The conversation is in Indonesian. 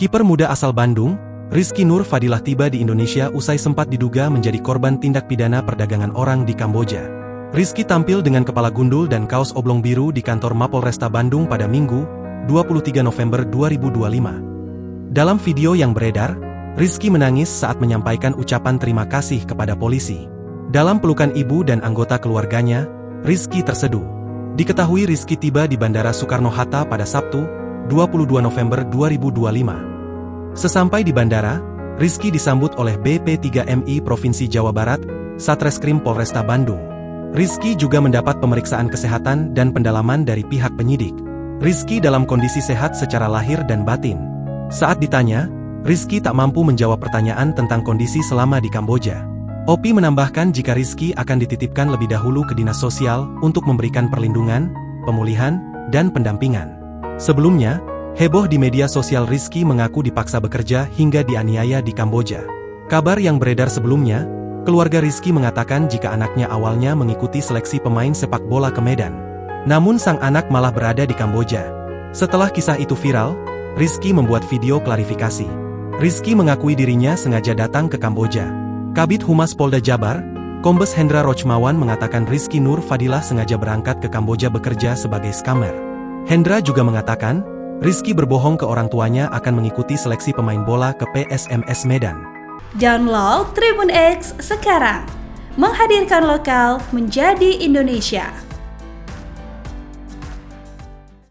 Kiper muda asal Bandung, Rizky Nur Fadilah tiba di Indonesia usai sempat diduga menjadi korban tindak pidana perdagangan orang di Kamboja. Rizky tampil dengan kepala gundul dan kaos oblong biru di kantor Mapolresta Bandung pada Minggu, 23 November 2025. Dalam video yang beredar, Rizky menangis saat menyampaikan ucapan terima kasih kepada polisi. Dalam pelukan ibu dan anggota keluarganya, Rizky terseduh. Diketahui Rizky tiba di Bandara Soekarno-Hatta pada Sabtu, 22 November 2025. Sesampai di bandara, Rizky disambut oleh BP3MI Provinsi Jawa Barat, Satreskrim Polresta Bandung. Rizky juga mendapat pemeriksaan kesehatan dan pendalaman dari pihak penyidik. Rizky dalam kondisi sehat secara lahir dan batin. Saat ditanya, Rizky tak mampu menjawab pertanyaan tentang kondisi selama di Kamboja. Opi menambahkan jika Rizky akan dititipkan lebih dahulu ke dinas sosial untuk memberikan perlindungan, pemulihan, dan pendampingan. Sebelumnya, heboh di media sosial Rizky mengaku dipaksa bekerja hingga dianiaya di Kamboja. Kabar yang beredar sebelumnya, keluarga Rizky mengatakan jika anaknya awalnya mengikuti seleksi pemain sepak bola ke Medan. Namun sang anak malah berada di Kamboja. Setelah kisah itu viral, Rizky membuat video klarifikasi. Rizky mengakui dirinya sengaja datang ke Kamboja. Kabid Humas Polda Jabar, Kombes Hendra Rochmawan mengatakan Rizky Nur Fadilah sengaja berangkat ke Kamboja bekerja sebagai scammer. Hendra juga mengatakan, Rizky berbohong ke orang tuanya akan mengikuti seleksi pemain bola ke PSMS Medan. Download Tribun X sekarang, menghadirkan lokal menjadi Indonesia.